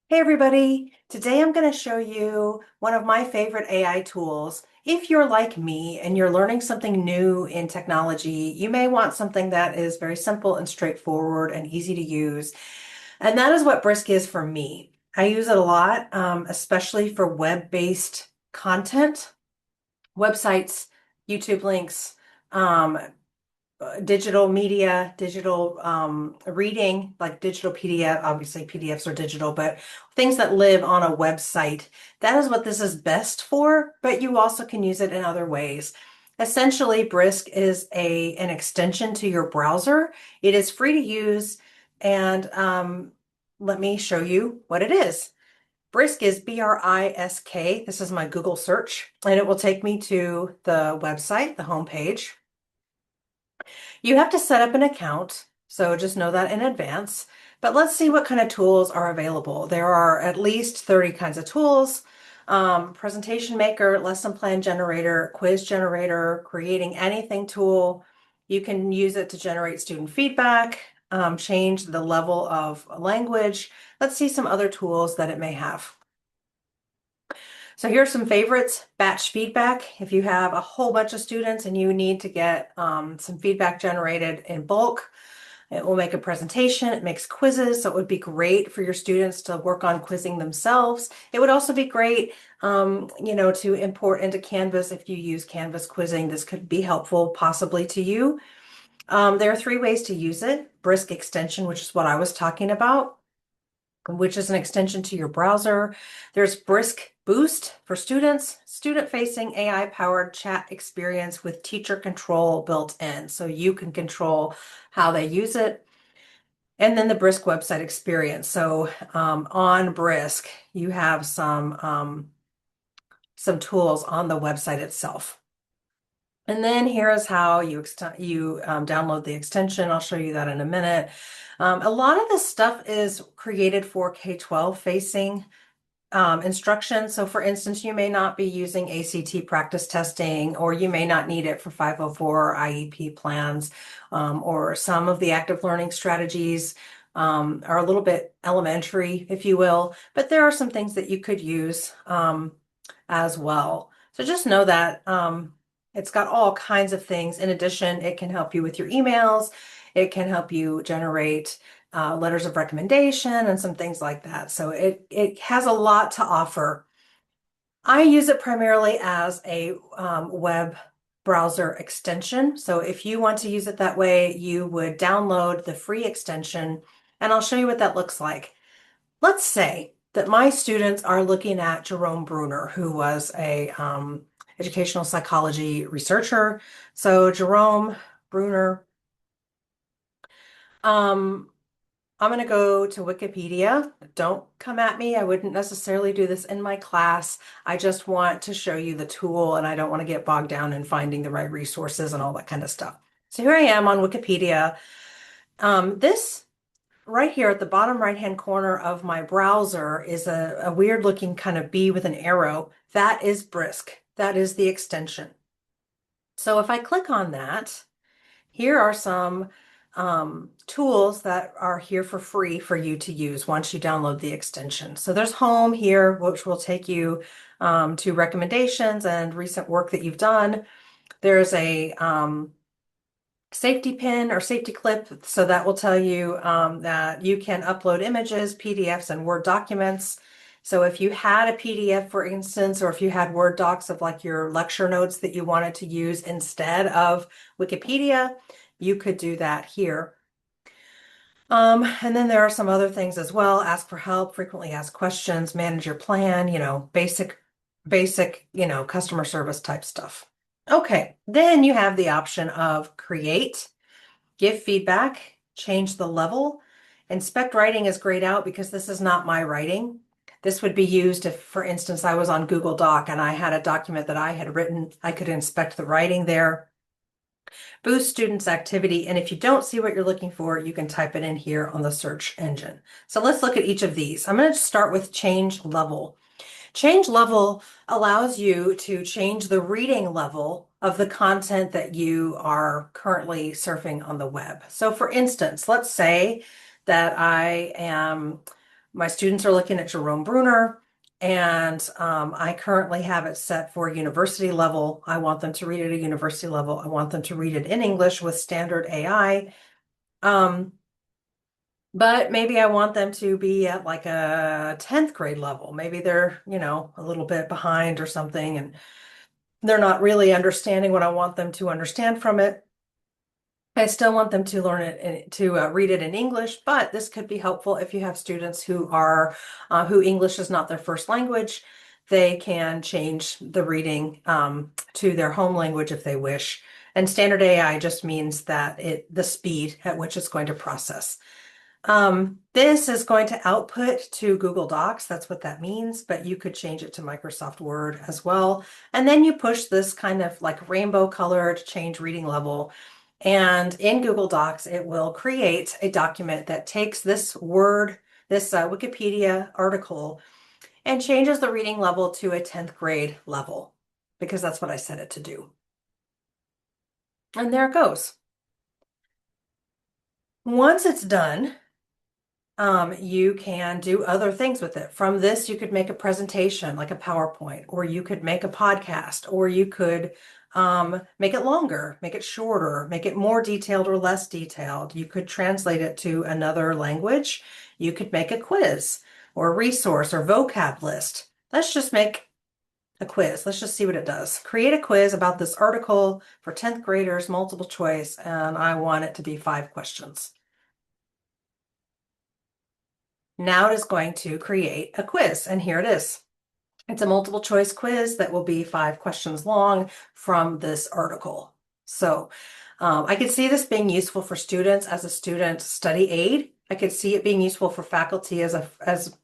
Hey everybody, today I'm going to show you one of my favorite AI tools. If you're like me and you're learning something new in technology, you may want something that is very simple and straightforward and easy to use. And that is what BRISK is for me. I use it a lot, especially for web-based content, websites, YouTube links, um, digital media, digital reading, like digital PDF. Obviously, PDFs are digital, but things that live on a website. That is what this is best for, but you also can use it in other ways. Essentially, BRISK is an extension to your browser. It is free to use, and let me show you what it is. BRISK is BRISK. This is my Google search, and it will take me to the website, the homepage. You have to set up an account, so just know that in advance. But let's see what kind of tools are available. There are at least 30 kinds of tools. Presentation maker, lesson plan generator, quiz generator, creating anything tool. You can use it to generate student feedback, change the level of language. Let's see some other tools that it may have. So here's some favorites. Batch feedback. If you have a whole bunch of students and you need to get some feedback generated in bulk, it will make a presentation. It makes quizzes, so it would be great for your students to work on quizzing themselves. It would also be great, to import into Canvas if you use Canvas quizzing. This could be helpful possibly to you. There are three ways to use it. BRISK extension, which is what I was talking about, which is an extension to your browser. There's BRISK Boost for students, student-facing AI-powered chat experience with teacher control built in. So you can control how they use it. And then the BRISK website experience. So on BRISK, you have some tools on the website itself. And then here is how you download the extension. I'll show you that in a minute. A lot of this stuff is created for K-12 facing instruction. So for instance, you may not be using ACT practice testing, or you may not need it for 504 IEP plans, or some of the active learning strategies are a little bit elementary, if you will, but there are some things that you could use as well. So just know that it's got all kinds of things. In addition, it can help you with your emails. It can help you generate letters of recommendation and some things like that. So it has a lot to offer. I use it primarily as a web browser extension. So if you want to use it that way, you would download the free extension, and I'll show you what that looks like. Let's say that my students are looking at Jerome Bruner, who was a educational psychology researcher. So Jerome Bruner, um, I'm going to go to Wikipedia. Don't come at me. I wouldn't necessarily do this in my class. I just want to show you the tool, and I don't want to get bogged down in finding the right resources and all that kind of stuff. So here I am on Wikipedia. This right here at the bottom right-hand corner of my browser is a weird looking kind of bee with an arrow. That is BRISK. That is the extension. So if I click on that, here are some tools that are here for free for you to use once you download the extension. So there's Home here, which will take you to recommendations and recent work that you've done. There's a safety pin or safety clip, so that will tell you that you can upload images, PDFs, and Word documents. So if you had a PDF, for instance, or if you had Word docs of like your lecture notes that you wanted to use instead of Wikipedia, you could do that here. And then there are some other things as well. Ask for help, frequently asked questions, manage your plan, basic, customer service type stuff. Okay, then you have the option of create, give feedback, change the level. Inspect writing is grayed out because this is not my writing. This would be used if, for instance, I was on Google Doc and I had a document that I had written. I could inspect the writing there. Boost students' activity, and if you don't see what you're looking for, you can type it in here on the search engine. So let's look at each of these. I'm going to start with change level. Change level allows you to change the reading level of the content that you are currently surfing on the web. So for instance, let's say that I am My students are looking at Jerome Bruner, and I currently have it set for university level. I want them to read at a university level. I want them to read it in English with standard AI. Um, but maybe I want them to be at like a 10th grade level. Maybe they're, a little bit behind or something, and they're not really understanding what I want them to understand from it. I still want them to learn it to read it in English, but this could be helpful if you have students who English is not their first language. They can change the reading to their home language if they wish. And standard AI just means that the speed at which it's going to process. This is going to output to Google Docs. That's what that means, but you could change it to Microsoft Word as well. And then you push this kind of like rainbow colored change reading level. And in Google Docs, it will create a document that takes this Wikipedia article, and changes the reading level to a 10th grade level, because that's what I set it to do. And there it goes. Once it's done, you can do other things with it. From this, you could make a presentation like a PowerPoint, or you could make a podcast, or you could make it longer, make it shorter, make it more detailed or less detailed. You could translate it to another language. You could make a quiz or a resource or vocab list. Let's just make a quiz. Let's just see what it does. Create a quiz about this article for 10th graders, multiple choice, and I want it to be 5 questions. Now it is going to create a quiz, and here it is. It's a multiple choice quiz that will be 5 questions long from this article. So I could see this being useful for students as a student study aid. I could see it being useful for faculty as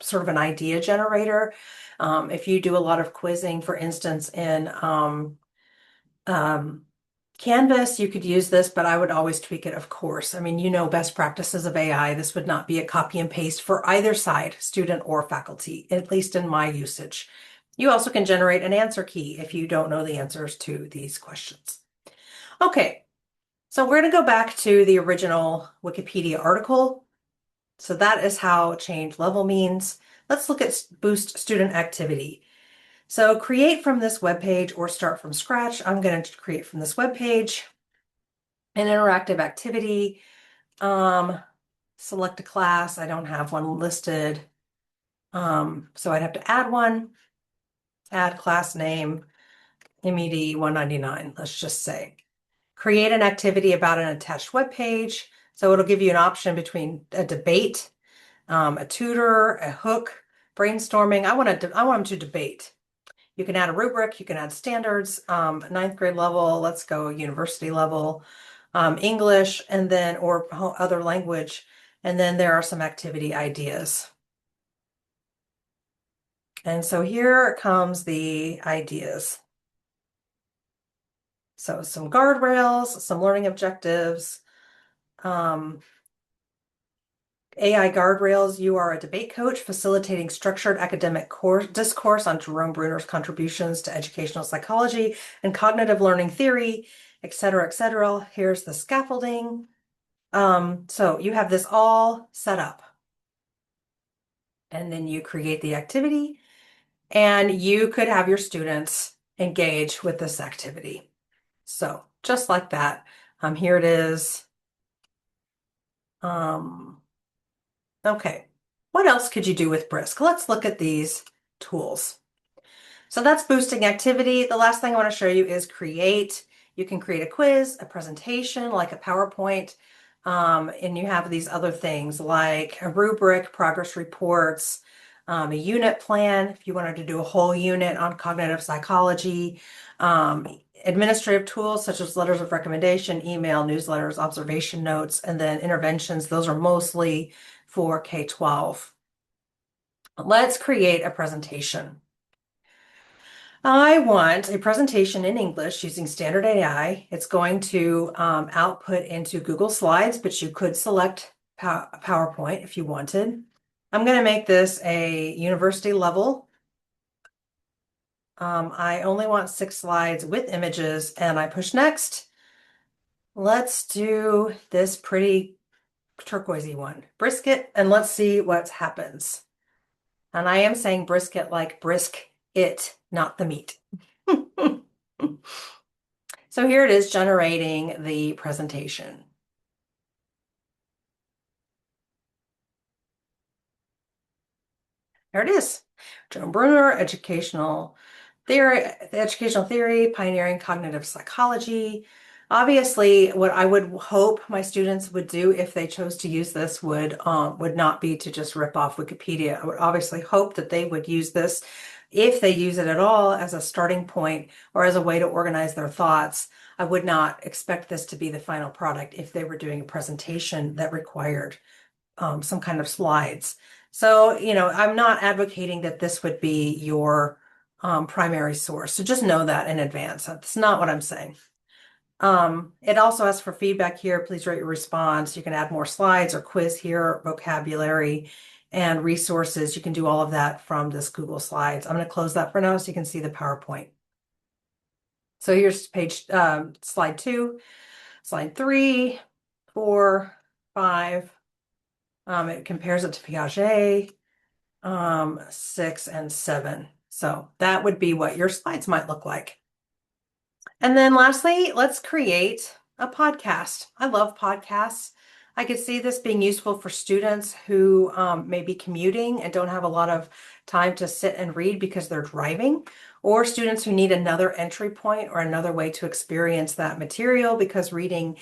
sort of an idea generator. If you do a lot of quizzing, for instance, in Canvas, you could use this, but I would always tweak it, of course. I mean, best practices of AI. This would not be a copy and paste for either side, student or faculty, at least in my usage. You also can generate an answer key if you don't know the answers to these questions. Okay, so we're going to go back to the original Wikipedia article. So that is how change level means. Let's look at boost student activity. So create from this web page or start from scratch. I'm going to create from this web page an interactive activity. Select a class. I don't have one listed. So I'd have to add one, add class name, MED 199, let's just say. Create an activity about an attached web page. So it'll give you an option between a debate, a tutor, a hook, brainstorming. I want them to debate. You can add a rubric, you can add standards, 9th grade level, let's go university level, English, and then, or other language. And then there are some activity ideas. And so here comes the ideas. So some guardrails, some learning objectives, AI guardrails. You are a debate coach facilitating structured academic discourse on Jerome Bruner's contributions to educational psychology and cognitive learning theory, et cetera, et cetera. Here's the scaffolding. So you have this all set up. And then you create the activity, and you could have your students engage with this activity. So just like that, here it is. Okay, what else could you do with BRISK? Let's look at these tools. So that's boosting activity. The last thing I want to show you is create. You can create a quiz, a presentation, like a PowerPoint, and you have these other things like a rubric, progress reports, a unit plan, if you wanted to do a whole unit on cognitive psychology, administrative tools such as letters of recommendation, email, newsletters, observation notes, and then interventions. Those are mostly for K-12. Let's create a presentation. I want a presentation in English using standard AI. It's going to output into Google Slides, but you could select PowerPoint if you wanted. I'm going to make this a university level. I only want 6 slides with images, and I push next. Let's do this pretty turquoisey one, brisket, and let's see what happens. And I am saying brisket like brisk it, not the meat. So here it is generating the presentation. There it is. Joan Bruner, educational theory, pioneering cognitive psychology. Obviously, what I would hope my students would do if they chose to use this would not be to just rip off Wikipedia. I would obviously hope that they would use this, if they use it at all, as a starting point or as a way to organize their thoughts. I would not expect this to be the final product if they were doing a presentation that required some kind of slides. So, I'm not advocating that this would be your primary source. So just know that in advance. That's not what I'm saying. It also asks for feedback here. Please rate your response. You can add more slides or quiz here, vocabulary and resources. You can do all of that from this Google Slides. I'm going to close that for now so you can see the PowerPoint. So here's slide 2, slide 3, 4, 5. It compares it to Piaget, 6 and 7. So that would be what your slides might look like. And then lastly, let's create a podcast. I love podcasts. I could see this being useful for students who may be commuting and don't have a lot of time to sit and read because they're driving, or students who need another entry point or another way to experience that material because reading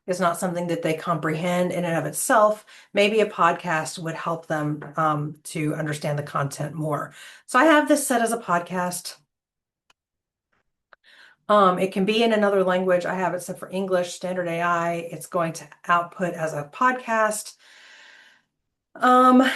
is not something that they comprehend in and of itself. Maybe a podcast would help them to understand the content more. So I have this set as a podcast. It can be in another language. I have it set for English, standard AI. It's going to output as a podcast. 1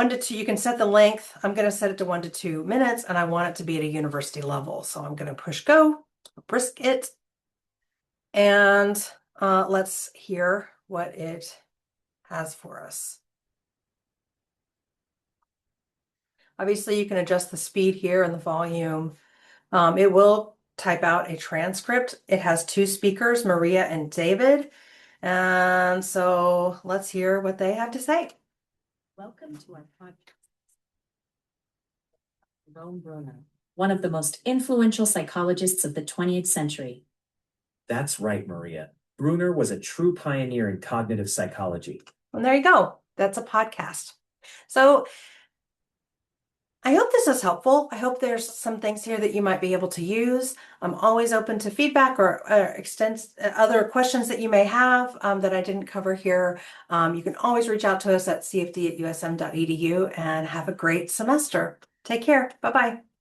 to 2, you can set the length. I'm going to set it to 1 to 2 minutes, and I want it to be at a university level. So I'm going to push go, brisk it, and let's hear what it has for us. Obviously, you can adjust the speed here and the volume. It will type out a transcript. It has 2 speakers, Maria and David. And so let's hear what they have to say. Welcome to our podcast. Joan Bruner, one of the most influential psychologists of the 20th century. That's right, Maria. Bruner was a true pioneer in cognitive psychology. And there you go. That's a podcast. So I hope this is helpful. I hope there's some things here that you might be able to use. I'm always open to feedback or other questions that you may have that I didn't cover here. You can always reach out to us at cfd@usm.edu and have a great semester. Take care. Bye-bye.